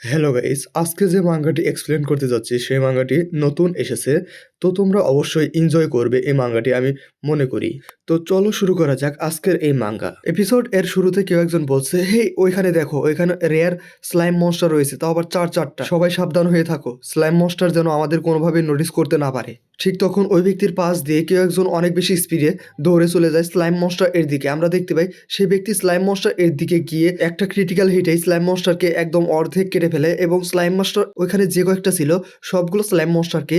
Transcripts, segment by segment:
Hello guys, আজকে যে মাঙ্গাটি explain করতে যাচ্ছি সেই মাঙ্গাটি নতুন এসেছে। তো তোমরা অবশ্যই এনজয় করবে এই মাঙ্গাটি আমি মনে করি। তো চলো শুরু করা যাক আজকের এই মাঙ্গা এপিসোড। এর শুরুতে কেউ একজন বলছে, হে ওইখানে দেখো, ওইখানে রেয়ার স্লাইম মনস্টার রয়েছে, তাও আবার চারটা। সবাই সাবধান হয়ে থাকো, স্লাইম মনস্টার যেন আমাদের কোনোভাবে নোটিস করতে না পারে। ঠিক তখন ওই ব্যক্তির পাশ দিয়ে কেউ একজন অনেক বেশি স্পিডে দৌড়ে চলে যায় স্লাইম মনস্টার এর দিকে। আমরা দেখতে পাই সেই ব্যক্তি স্লাইম মনস্টার এর দিকে গিয়ে একটা ক্রিটিক্যাল হিটে স্লাইম মনস্টারকে একদম অর্ধেক কেটে ফেলে এবং স্লাইম মনস্টার ওইখানে যে কয়েকটা ছিল সবগুলো স্লাইম মনস্টারকে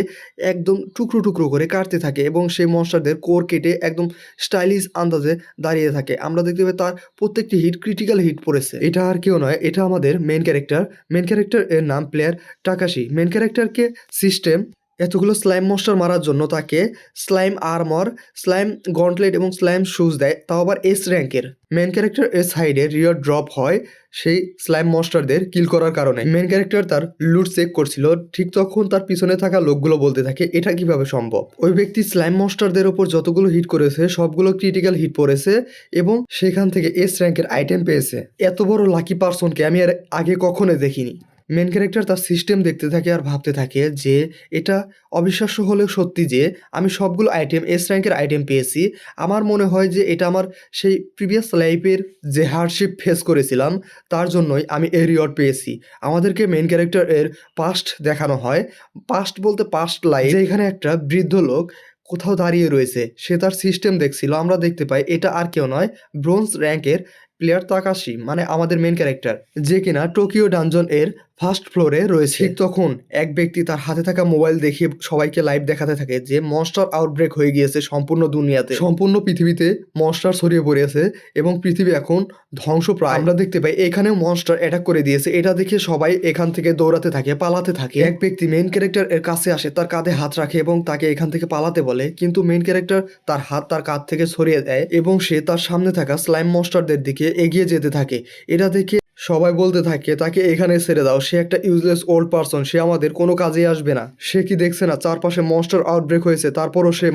একদম টুকরো টুকরো করে কাটতে থাকে এবং সেই মনস্টারদের কোর কেটে একদম স্টাইলিশ আন্দাজে দাঁড়িয়ে থাকে। আমরা দেখতে পাই তার প্রত্যেকটি হিট ক্রিটিক্যাল হিট পড়েছে। এটা আর কেউ নয়, এটা আমাদের মেন ক্যারেক্টার এর নাম প্লেয়ার টাকাশি। মেন ক্যারেক্টারকে সিস্টেম এতগুলো স্লাইম মনস্টার মারার জন্য তাকে স্লাইম আর্মর, স্লাইম গন্টলেট এবং স্লাইম শুজ দেয়, তাও আবার এস র্যাঙ্কের। মেন ক্যারেক্টার এর সাইডে রিওয়ার্ড ড্রপ হয় সেই স্লাইম মনস্টারদের কিল করার কারণে। মেন ক্যারেক্টার তার লুট চেক করছিল, ঠিক তখন তার পিছনে থাকা লোকগুলো বলতে থাকে এটা কিভাবে সম্ভব। ওই ব্যক্তি স্লাইম মনস্টারদের ওপর যতগুলো হিট করেছে সবগুলো ক্রিটিক্যাল হিট পড়েছে এবং সেখান থেকে এস র্যাঙ্কের আইটেম পেয়েছে। এত বড় লাকি পার্সনকে আমি আর আগে কখনো দেখিনি। মেন ক্যারেক্টার তার সিস্টেম দেখতে থাকে আর ভাবতে থাকে যে এটা অবিশ্বাস্য হলেও সত্যি যে আমি সবগুলো আইটেম এস র্যাঙ্কের আইটেম পেয়েছি। আমার মনে হয় যে এটা আমার সেই প্রিভিয়াস লাইফের যে হার্ডশিপ ফেস করেছিলাম তার জন্যই আমি এই রিওয়ার্ড পেয়েছি। আমাদেরকে মেন ক্যারেক্টার এর পাস্ট দেখানো হয়। পাস্ট বলতে পাস্ট লাইফ, যেখানে একটা বৃদ্ধ লোক কোথাও দাঁড়িয়ে রয়েছে, সে তার সিস্টেম দেখছিল। আমরা দেখতে পাই এটা আর কেউ নয়, ব্রোঞ্জ র্যাঙ্কের প্লেয়ার তাকাশি, মানে আমাদের মেন ক্যারেক্টার, যে কিনা টোকিও ডানজন এর ফার্স্ট ফ্লোরে রয়েছে। ঠিক তখন এক ব্যক্তি তার হাতে থাকা মোবাইল দেখিয়ে সবাইকে লাইভ দেখাতে থাকে যে মনস্টার আউটব্রেক হয়ে গিয়েছে সম্পূর্ণ দুনিয়াতে, সম্পূর্ণ পৃথিবীতে মনস্টার ছড়িয়ে পড়েছে এবং পৃথিবী এখন ধ্বংসপ্রায়। আমরা দেখতে পাই এখানেও মনস্টার অ্যাটাক করে দিয়েছে। এটা দেখে সবাই এখান থেকে দৌড়াতে থাকে, পালাতে থাকে। এক ব্যক্তি মেন ক্যারেক্টার এর কাছে আসে, তার কাঁধে হাত রাখে এবং তাকে এখান থেকে পালাতে বলে, কিন্তু মেন ক্যারেক্টার তার হাত তার কাঁধ থেকে সরিয়ে দেয় এবং সে তার সামনে থাকা স্লাইম মনস্টারদের দিকে এগিয়ে যেতে থাকে। এটা দেখে সবাই বলতে থাকে তাকে এখানে ছেড়ে দাও, সে একটা ইউজলেস ওল্ড পারসন, সে আমাদের কোনো কাজে আসবে না। সে কি দেখছে না চারপাশে মনস্টার আউটব্রেক হয়েছে, তারপরও সে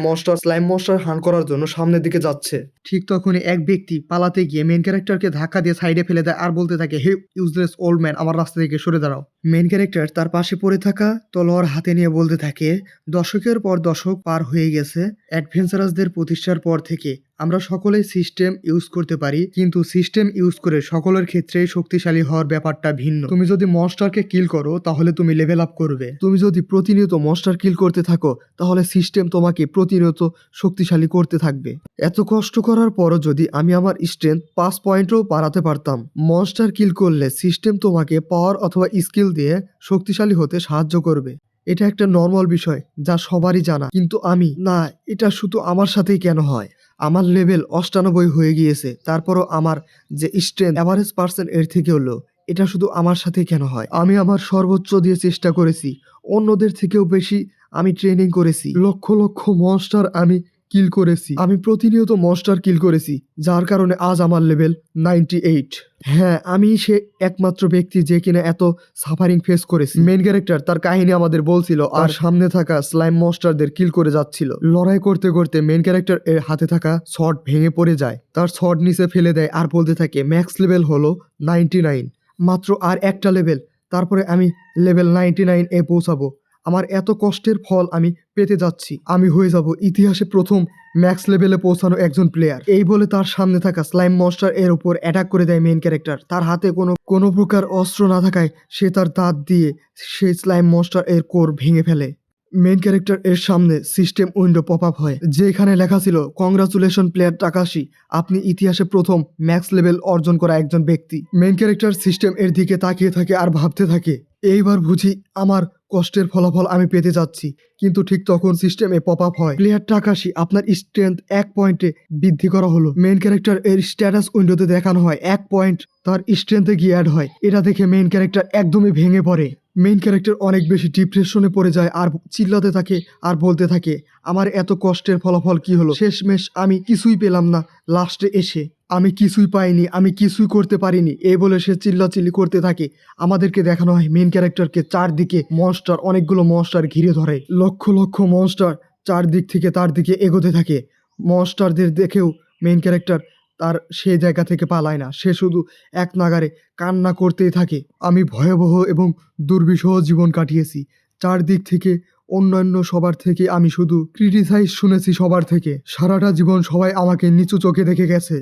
স্লাইম মনস্টার হান করার জন্য সামনের দিকে যাচ্ছে। ঠিক তখনই এক ব্যক্তি পালাতে গিয়ে মেন ক্যারেক্টারকে ধাক্কা দিয়ে সাইডে ফেলে দেয় আর বলতে থাকে, হে ইউজলেস ওল্ড ম্যান, আমার রাস্তা থেকে সরে দাঁড়াও। মেন ক্যারেক্টার তার পাশে পড়ে থাকা তলোয়ার হাতে নিয়ে বলতে থাকে, দশকের পর দশক পার হয়ে গেছে অ্যাডভেঞ্চারাসদের প্রতিষ্ঠার পর থেকে আমরা সকলেই সিস্টেম ইউজ করতে পারি, কিন্তু সিস্টেম ইউজ করে সকলের ক্ষেত্রে শক্তিশালী হওয়ার ব্যাপারটা ভিন্ন। তুমি যদি মনস্টারকে কিল করো তাহলে তুমি লেভেল আপ করবে। তুমি যদি প্রতিনিয়ত মনস্টার কিল করতে থাকো তাহলে সিস্টেম তোমাকে প্রতিনিয়ত শক্তিশালী করতে থাকবে। এত কষ্ট করার পরও যদি আমি আমার স্ট্রেংথ 5 পয়েন্টও বাড়াতে পারতাম, মনস্টার কিল করলে সিস্টেম তোমাকে পাওয়ার অথবা স্কিল দিয়ে শক্তিশালী হতে সাহায্য করবে। এটা একটা নর্মাল বিষয় যা সবারই জানা, কিন্তু আমি না, এটা শুধু আমার সাথেই কেন হয়? আমার লেভেল 98 হয়ে গিয়েছে, তারপরও আমার যে স্ট্রেংথ অ্যাভারেজ পার্সন এর থেকেও লো। এটা শুধু আমার সাথে কেন হয়? আমি আমার সর্বোচ্চ দিয়ে চেষ্টা করেছি, অন্যদের থেকেও বেশি আমি ট্রেনিং করেছি, লক্ষ লক্ষ মনস্টার আমি কিল করেছি, আমি প্রতিনিয়ত মনস্টার কিল করেছি, যার কারণে আজ আমার লেভেল 98। হ্যাঁ, আমি সে একমাত্র ব্যক্তি যে কিনা এত সাফারিং ফেস করেছি। মেন ক্যারেক্টার তার কাহিনী আমাদের বলছিল আর সামনে থাকা স্লাইম মনস্টারদের কিল করে যাচ্ছিল। লড়াই করতে করতে মেন ক্যারেক্টার এর হাতে থাকা শট ভেঙে পড়ে যায়, তার শট নিচে ফেলে দেয় আর বলতে থাকে, ম্যাক্স লেভেল হলো 99, মাত্র আর একটা লেভেল, তারপরে আমি লেভেল 99 এ পৌঁছাবো। আমার এত কষ্টের ফল আমি পেতে যাচ্ছি, আমি হয়ে যাব ইতিহাসে প্রথম ম্যাক্স লেভেলে পৌঁছানো একজন প্লেয়ার। এই বলে তার সামনে থাকা স্লাইম মনস্টার এর উপর অ্যাটাক করে দেয় মেন ক্যারেক্টার। তার হাতে কোনো প্রকার অস্ত্র না থাকায় সে তার দাঁত দিয়ে সেই স্লাইম মনস্টার এর কোর ভেঙে ফেলে। মেন ক্যারেক্টার এর সামনে সিস্টেম উইন্ডো পপ আপ হয়, যেখানে লেখা ছিল, কংগ্রাচুলেশন প্লেয়ার টাকাশি, আপনি ইতিহাসে প্রথম ম্যাক্স লেভেল অর্জন করা একজন ব্যক্তি। মেন ক্যারেক্টার সিস্টেম এর দিকে তাকিয়ে থাকে আর ভাবতে থাকে, এইবার বুঝি আমার কষ্টের ফলাফল আমি পেতে যাচ্ছি। কিন্তু ঠিক তখন সিস্টেমে পপ আপ হয়, প্লেয়ার টাকাশি, আপনার স্ট্রেংথ 1 পয়েন্টে বৃদ্ধি করা হলো। মেন ক্যারেক্টার এর স্ট্যাটাস উইন্ডোতে দেখানো হয় 1 পয়েন্ট তার স্ট্রেংথে গিয়ে অ্যাড হয়। এটা দেখে মেন ক্যারেক্টার একদমই ভেঙে পড়ে। মেন ক্যারেক্টার অনেক বেশি ডিপ্রেশনে পড়ে যায় আর চিল্লাতে থাকে আর বলতে থাকে, আমার এত কষ্টের ফলাফল কি হলো? শেষমেশ আমি কিছুই পেলাম না, লাস্টে এসে আমি কিছুই পাইনি, আমি কিছুই করতে পারিনি। এই বলে সে চিল্লাচিল্লি করতে থাকে। আমাদেরকে দেখানো হয় মেন ক্যারেক্টারকে চারদিকে মনস্টার, অনেকগুলো মনস্টার ঘিরে ধরে, লক্ষ লক্ষ মনস্টার চারদিক থেকে তার দিকে এগোতে থাকে। মনস্টারদের দেখেও মেন ক্যারেক্টার তার সেই জায়গা থেকে পালায় না, সে শুধু এক নাগাড়ে কান্না করতেই থাকে। আমি ভয়াবহ এবং দুর্বিষহ জীবন কাটিয়েছি। চারদিক থেকে অন্যান্য সবার থেকে আমি শুধু ক্রিটিসাইজ শুনেছি সবার থেকে। সারাটা জীবন সবাই আমাকে নিচু চোখে দেখে গেছে।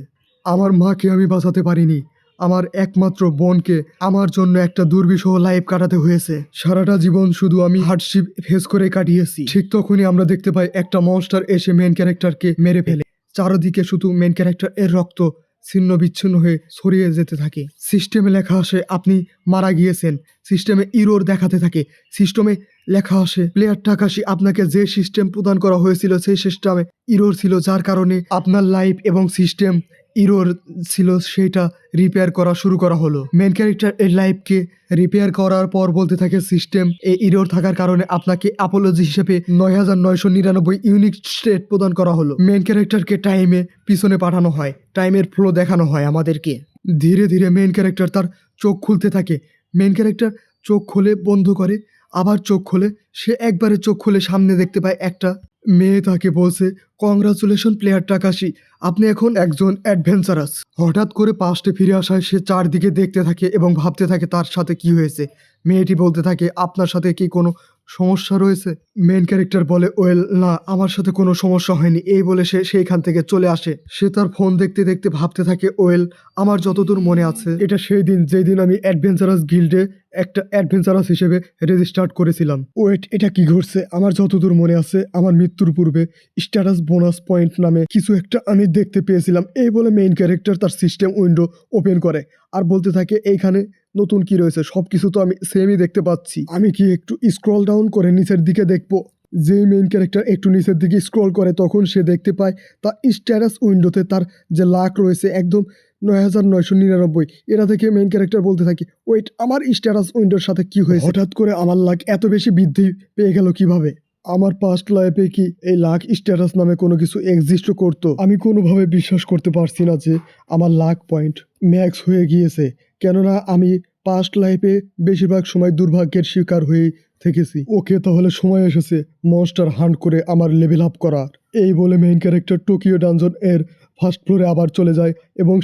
আমার মাকে আমি বাঁচাতে পারিনি, আমার একমাত্র বোনকে আমার জন্য একটা দুর্বিষহ লাইফ কাটাতে হয়েছে। সারাটা জীবন শুধু আমি হার্ডশিপ ফেস করে কাটিয়েছি। ঠিক তখনই আমরা দেখতে পাই একটা মনস্টার এসে মেন ক্যারেক্টারকে মেরে ফেলে। চারদিকে শুধু মেন ক্যারেক্টার এর রক্ত ছিন্ন বিচ্ছিন্ন হয়ে ছড়িয়ে যেতে থাকে। সিস্টেমে লেখা আসে আপনি মারা গিয়েছেন, সিস্টেমে ইরোর দেখাতে থাকে, সিস্টেমে লেখা আসে প্লেয়ার টাকাশি আপনাকে যে সিস্টেম প্রদান করা হয়েছিল সেই সিস্টেমে ইরোর ছিল, যার কারণে আপনার লাইফ এবং সিস্টেম ইরোর ছিল, সেটা রিপেয়ার করা শুরু করা হলো। মেন ক্যারেক্টার এর লাইফকে রিপেয়ার করার পর বলতে থাকে সিস্টেম এই ইরোর থাকার কারণে আপনাকে অ্যাপোলজি হিসেবে 9999 ইউনিক স্টেট প্রদান করা হলো। মেন ক্যারেক্টারকে টাইমে পিছনে পাঠানো হয়, টাইমের ফ্লো দেখানো হয় আমাদেরকে। ধীরে ধীরে মেন ক্যারেক্টার তার চোখ খুলতে থাকে। মেন ক্যারেক্টার চোখ খুলে বন্ধ করে, আবার চোখ খোলে। সে একবারে চোখ খুলে সামনে দেখতে পায় একটা মেয়ে তাকে বলছে কংগ্রাচুলেশন প্লেয়ার টাকাশি, আপনি এখন একজন অ্যাডভেঞ্চারাস। হঠাৎ করে পাস্টে ফিরে আসায় সে চারদিকে দেখতে থাকে এবং ভাবতে থাকে তার সাথে কি হয়েছে। মেয়েটি বলতে থাকে আপনার সাথে কি কোনো সমস্যা রয়েছে? মেন ক্যারেক্টার বলে ওয়েল না, আমার সাথে কোনো সমস্যা হয়নি। এই বলে সে সেইখান থেকে চলে আসে। সে তার ফোন দেখতে দেখতে ভাবতে থাকে ওয়েল আমার যতদূর মনে আছে এটা সেই দিন যেই দিন আমি অ্যাডভেঞ্চারাস গিল্ডে একটা অ্যাডভেঞ্চারাস হিসেবে রেজিস্টার্ড করেছিলাম। ওয়েট, এটা কি ঘটছে? আমার যতদূর মনে আছে আমার মৃত্যুর পূর্বে স্ট্যাটাস বোনাস পয়েন্ট নামে কিছু একটা আমি দেখতে পেয়েছিলাম। এই বলে মেইন ক্যারেক্টার তার সিস্টেম উইন্ডো ওপেন করে আর বলতে থাকে এইখানে নতুন কি রয়েছে, সব কিছু তো আমি সেমই দেখতে পাচ্ছি, আমি কি একটু স্ক্রল ডাউন করে নিচের দিকে দেখবো? যেই মেইন ক্যারেক্টার একটু নিচের দিকে স্ক্রল করে তখন সে দেখতে পায় তার স্ট্যাটাস উইন্ডোতে তার যে লাক রয়েছে একদম 9999। এটা থেকে মেইন ক্যারেক্টার বলতে থাকে ওয়েট, আমার স্ট্যাটাস উইন্ডোর সাথে কি হয়েছে? হঠাৎ করে আমার লাক এত বেশি বৃদ্ধি পেয়ে গেল কিভাবে? আমার পাস্ট লাইফে কি এই লাক স্ট্যাটাস নামে কোনো কিছু এক্সিস্ট করতো? আমি কোনোভাবে বিশ্বাস করতে পারছি না যে আমার লাক পয়েন্ট ম্যাক্স হয়ে গিয়েছে, কেননা আমি পাস্ট লাইফে বেশিরভাগ সময় দুর্ভাগ্যের শিকার হয়ে থেকেছি। ওকে, তাহলে সময় এসেছে মনস্টার হান্ট করে আমার লেভেল আপ করার। এই বলে মেইন ক্যারেক্টার টোকিও ডানজন এর ফার্স্ট ফ্লোরে আবার চলে যায় এবং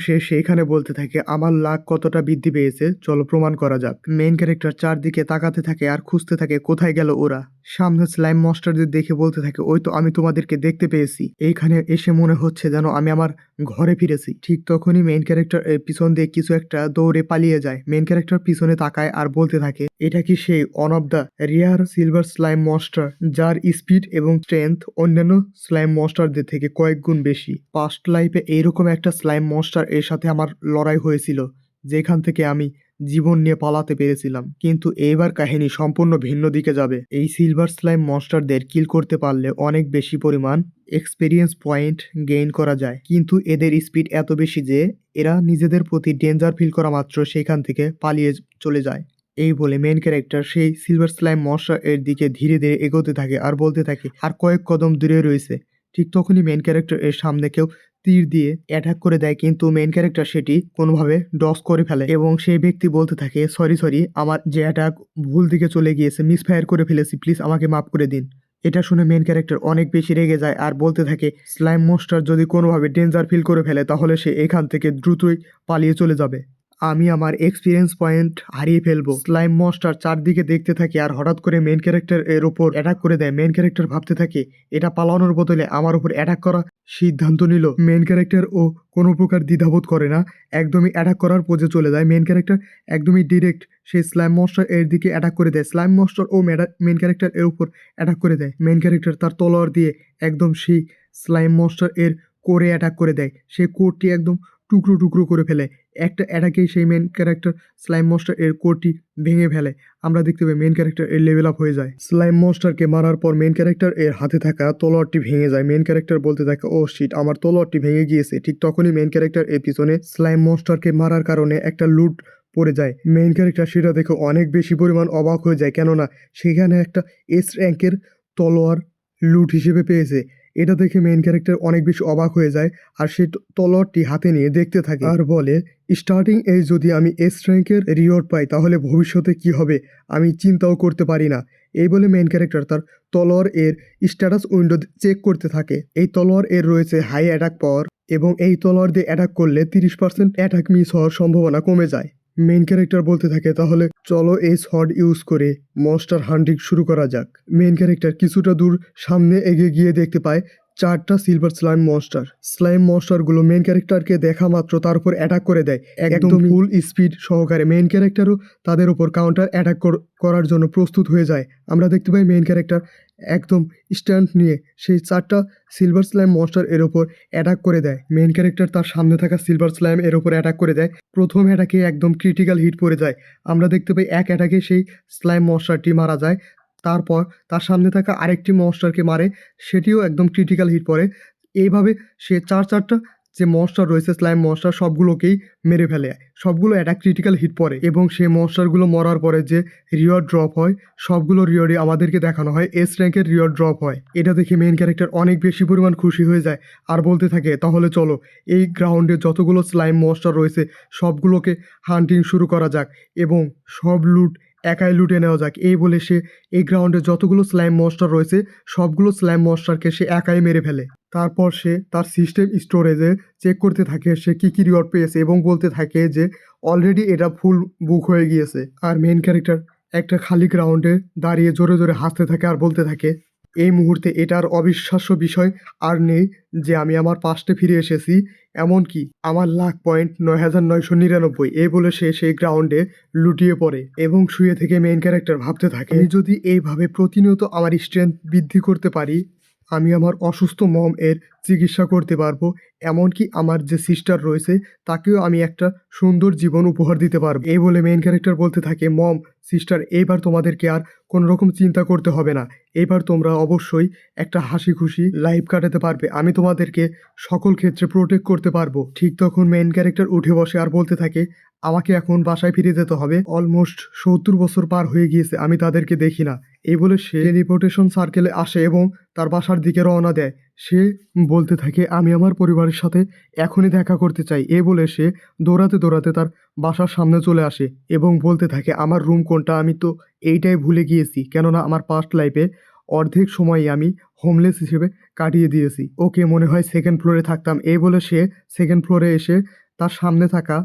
সে সেইখানে বলতে থাকে আমার লাক কতটা বৃদ্ধি পেয়েছে, চলো প্রমাণ করা যাক। মেইন ক্যারেক্টার চারদিকে তাকাতে থাকে আর খুঁজতে থাকে কোথায় গেল ওরা। সামনে স্লাইম মনস্টারদের দেখে বলতে থাকে ওই তো আমি তোমাদেরকে দেখতে পেয়েছি, এইখানে এসে মনে হচ্ছে যেন আমি আমার ঘরে ফিরেছি। ঠিক তখনই মেইন ক্যারেক্টার পিছন দিয়ে কিছু একটা দৌড়ে পালিয়ে যায়। মেইন ক্যারেক্টার পিছনে তাকায় আর বলতে থাকে এটা কি সেই one of the rear silver slime monster যার স্পিড এবং স্ট্রেংথ অন্যান্য স্লাইম মনস্টারদের থেকে কয়েক গুণ বেশি। পাস্ট লাইফে এইরকম একটা স্লাইম মনস্টার এর সাথে আমার লড়াই হয়েছিল, যেখান থেকে আমি জীবন নিয়ে পালাতে পেরেছিলাম। কিন্তু এইবার কাহিনী সম্পূর্ণ ভিন্ন দিকে যাবে। এই সিলভার স্লাইম মনস্টারদের কিল করতে পারলে অনেক বেশি পরিমাণ এক্সপেরিয়েন্স পয়েন্ট গেইন করা যায়, কিন্তু এদের স্পিড এত বেশি যে এরা নিজেদের প্রতি ডেঞ্জার ফিল করা মাত্র সেখান থেকে পালিয়ে চলে যায়। এই বলে মেন ক্যারেক্টার সেই সিলভার স্লাইম মনস্টার এর দিকে ধীরে ধীরে এগোতে থাকে আর বলতে থাকে আর কয়েক কদম দূরে রয়েছে। ঠিক তখনই মেন ক্যারেক্টার এর সামনে কেউ তীর দিয়ে অ্যাটাক করে দেয়, কিন্তু মেন ক্যারেক্টার সেটি কোনোভাবে ডস করে ফেলে এবং সেই ব্যক্তি বলতে থাকে সরি আমার যে অ্যাটাক ভুল দিকে চলে গিয়েছে, মিসফায়ার করে ফেলেছি, প্লিজ আমাকে মাফ করে দিন। এটা শুনে মেন ক্যারেক্টার অনেক বেশি রেগে যায় আর বলতে থাকে স্লাইম মনস্টার যদি কোনোভাবে ডেঞ্জার ফিল করে ফেলে তাহলে সে এখান থেকে দ্রুতই পালিয়ে চলে যাবে, আমি আমার এক্সপিরিয়েন্স পয়েন্ট হারিয়ে ফেলবো। স্লাইম মনস্টার চারদিকে দেখতে থাকে আর হঠাৎ করে মেন ক্যারেক্টার এর উপর অ্যাটাক করে দেয়। মেন ক্যারেক্টার ভাবতে থাকে এটা পালানোর বদলে আমার উপর অ্যাটাক করা সিদ্ধান্ত নিল। মেন ক্যারেক্টার ও কোনো প্রকার দ্বিধাবোধ করে না, একদমই অ্যাটাক করার পোজে চলে যায়। মেন ক্যারেক্টার একদমই ডিরেক্ট সেই স্লাইম মনস্টার এর দিকে অ্যাটাক করে দেয়। স্লাইম মনস্টার ও মেন ক্যারেক্টার এর উপর অ্যাটাক করে দেয়। মেন ক্যারেক্টার তার তলোয়ার দিয়ে একদম সেই স্লাইম মনস্টার এর কোরে অ্যাটাক করে দেয়। সেই কোরটি একদম টুকরো টুকরো করে ফেলে। একটা অ্যাটাকেই সেই মেন ক্যারেক্টার স্লাইম মনস্টার এর কোরটি ভেঙে ফেলে। আমরা দেখতে পাই মেন ক্যারেক্টার এর লেভেল আপ হয়ে যায়। স্লাইম মনস্টারকে মারার পর মেন ক্যারেক্টার এর হাতে থাকা তলোয়ারটি ভেঙে যায়। মেন ক্যারেক্টার বলতে থাকে ও শিট, আমার তলোয়ারটি ভেঙে গিয়েছে। ঠিক তখনই মেন ক্যারেক্টার এর পিছনে স্লাইম মনস্টারকে মারার কারণে একটা লুট পড়ে যায়। মেন ক্যারেক্টার সেটা দেখে অনেক বেশি পরিমাণ অবাক হয়ে যায়, কেননা সেখানে একটা এস র্যাঙ্কের তলোয়ার লুট হিসেবে পেয়েছে। এটা দেখে মেইন ক্যারেক্টার অনেক বেশি অবাক হয়ে যায় আর সে তলোয়ারটি হাতে নিয়ে দেখতে থাকে আর বলে স্টার্টিং এই যদি আমি এস র্যাঙ্কের রিওয়ার্ড পাই তাহলে ভবিষ্যতে কি হবে আমি চিন্তাও করতে পারি না। এই বলে মেইন ক্যারেক্টার তার তলোয়ার এর স্ট্যাটাস উইন্ডো চেক করতে থাকে। এই তলোয়ার এর রয়েছে হাই অ্যাটাক পাওয়ার, এবং এই তলোয়ার দিয়ে অ্যাটাক করলে 30% অ্যাটাক মিস হওয়ার সম্ভাবনা কমে যায়। মেইন ক্যারেক্টার বলতে থাকে তাহলে চলো এই শট ইউজ করে মনস্টার হান্টিং শুরু করা যাক। মেইন ক্যারেক্টার কিছুটা দূর সামনে এগিয়ে গিয়ে দেখতে পায় 4টা সিলভার স্লাইম মনস্টারগুলো মেইন ক্যারেক্টারকে দেখা মাত্র তার উপর অ্যাটাক করে দেয় একদম ফুল স্পিড সহকারে। মেইন ক্যারেক্টারও তাদের উপর কাউন্টার অ্যাটাক করার জন্য প্রস্তুত হয়ে যায়। আমরা দেখতে পাই মেইন ক্যারেক্টার একদম স্ট্যান্ড নিয়ে সেই 4টা সিলভার স্লাইম মনস্টার এর ওপর অ্যাটাক করে দেয়। মেইন ক্যারেক্টার তার সামনে থাকা সিলভার স্লাইম এর ওপর অ্যাটাক করে দেয়। প্রথম অ্যাটাকে একদম ক্রিটিক্যাল হিট পড়ে যায়। আমরা দেখতে পাই এক অ্যাটাকে সেই স্লাইম মনস্টারটি মারা যায়। তারপর তার সামনে থাকা আরেকটি মনস্টারকে মারে, সেটিও একদম ক্রিটিক্যাল হিট পড়ে। এইভাবে সে চারটা যে মনস্টার রয়েছে স্লাইম মনস্টার সবগুলোকেই মেরে ফেলে। সবগুলো একটা ক্রিটিক্যাল হিট পড়ে এবং সেই মনস্টারগুলো মরার পরে যে রিওয়ার্ড ড্রপ হয় সবগুলো রিওয়ার্ডই আমাদেরকে দেখানো হয় এস র্যাঙ্কের রিওয়ার্ড ড্রপ হয়। এটা দেখে মেইন ক্যারেক্টার অনেক বেশি পরিমাণ খুশি হয়ে যায় আর বলতে থাকে তাহলে চলো এই গ্রাউন্ডে যতগুলো স্লাইম মনস্টার রয়েছে সবগুলোকে হান্টিং শুরু করা যাক এবং সব লুট একাই লুটে নেওয়া যাক। এই বলে সে এই গ্রাউন্ডে যতগুলো স্লাইম মনস্টার রয়েছে সবগুলো স্লাইম মনস্টারকে সে একাই মেরে ফেলে। তারপর সে তার সিস্টেম স্টোরেজে চেক করতে থাকে সে কী কী রিওয়ার্ড পেয়েছে এবং বলতে থাকে যে অলরেডি এটা ফুল বুক হয়ে গিয়েছে। আর মেইন ক্যারেক্টার একটা খালি গ্রাউন্ডে দাঁড়িয়ে জোরে জোরে হাসতে থাকে আর বলতে থাকে এই মুহূর্তে এটার অবিশ্বাস্য বিষয় আর নেই যে আমি আমার পাস্টে ফিরে এসেছি, এমনকি আমার লাক পয়েন্ট 9999। এই বলে সে সেই গ্রাউন্ডে লুটিয়ে পড়ে এবং শুয়ে থেকে মেইন ক্যারেক্টার ভাবতে থাকে আমি যদি এইভাবে প্রতিনিয়ত আমার স্ট্রেংথ বৃদ্ধি করতে পারি আমি আমার অসুস্থ মম এর চিকিৎসা করতে পারবো, এমনকি আমার যে সিস্টার রয়েছে তাকেও আমি একটা সুন্দর জীবন উপহার দিতে পারবো। এই বলে মেইন ক্যারেক্টার বলতে থাকে মম সিস্টার এইবার তোমাদেরকে আর কোনো রকম চিন্তা করতে হবে না, এইবার তোমরা অবশ্যই একটা হাসি খুশি লাইফ কাটাতে পারবে, আমি তোমাদেরকে সকল ক্ষেত্রে প্রোটেক্ট করতে পারবো। ঠিক তখন মেইন ক্যারেক্টার উঠে বসে আর বলতে থাকে আমাকে এখন বাসায় ফিরে যেতে হবে, অলমোস্ট 70 বছর পার হয়ে গিয়েছে আমি তাদেরকে দেখি না। এই বলে সে টেলিপোর্টেশন সার্কেলে আসে এবং তার বাসার দিকে রওনা দেয়। সে বলতে থাকে আমি আমার পরিবারের সাথে এখনই দেখা করতে চাই। এ বলে সে দৌড়াতে দৌড়াতে তার বাসার সামনে চলে আসে এবং বলতে থাকে আমার রুম কোনটা আমি তো এইটাই ভুলে গিয়েছি, কেননা আমার পাস্ট লাইফে অর্ধেক সময়ই আমি হোমলেস হিসেবে কাটিয়ে দিয়েছি। ওকে মনে হয় সেকেন্ড ফ্লোরে থাকতাম। এই বলে সে সেকেন্ড ফ্লোরে এসে তার সামনে থাকা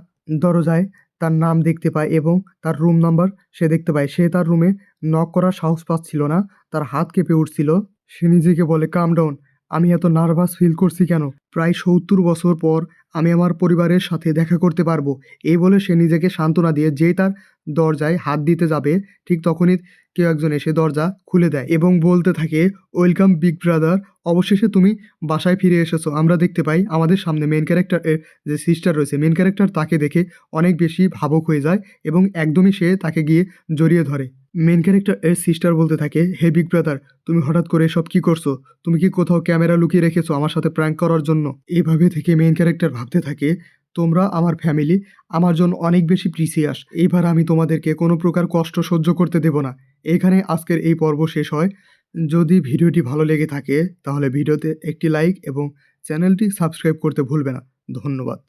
দরজায় তার নাম দেখতে পায় এবং তার রুম নাম্বার সে দেখতে পায়। সে তার রুমে নক করার সাহস পাচ্ছিল না, তার হাত কেঁপে উঠছিল। সে নিজেকে বলে কাম ডাউন, আমি এত নার্ভাস ফিল করছি কেন, প্রায় 70 বছর পর আমি আমার পরিবারের সাথে দেখা করতে পারবো। এই বলে সে নিজেকে সান্ত্বনা দিয়ে যেই তার দরজায় হাত দিতে যাবে ঠিক তখনই কেউ একজন এসে দরজা খুলে দেয় এবং বলতে থাকে ওয়েলকাম বিগ ব্রাদার, অবশেষে তুমি বাসায় ফিরে এসেছো। আমরা দেখতে পাই আমাদের সামনে মেন ক্যারেক্টার যে সিস্টার রয়েছে, মেন ক্যারেক্টার তাকে দেখে অনেক বেশি ভাবুক হয়ে যায় এবং একদমই সে তাকে গিয়ে জড়িয়ে ধরে। মেন ক্যারেক্টার এর সিস্টার বলতে থাকে হে বিগ ব্রাদার, তুমি হঠাৎ করে এসব কি করছো, তুমি কি কোথাও ক্যামেরা লুকিয়ে রেখেছো আমার সাথে প্র্যাঙ্ক করার জন্য। এইভাবে থেকে মেন ক্যারেক্টার ভাবতে থাকে তোমরা আমার ফ্যামিলি, আমার জন্য অনেক বেশি প্রিসিয়াস, এইবার আমি তোমাদেরকে কোনো প্রকার কষ্ট সহ্য করতে দেব না। এখানে আজকের এই পর্ব শেষ হয়। যদি ভিডিওটি ভালো লেগে থাকে তাহলে ভিডিওতে একটি লাইক এবং চ্যানেলটি সাবস্ক্রাইব করতে ভুলবে না। ধন্যবাদ।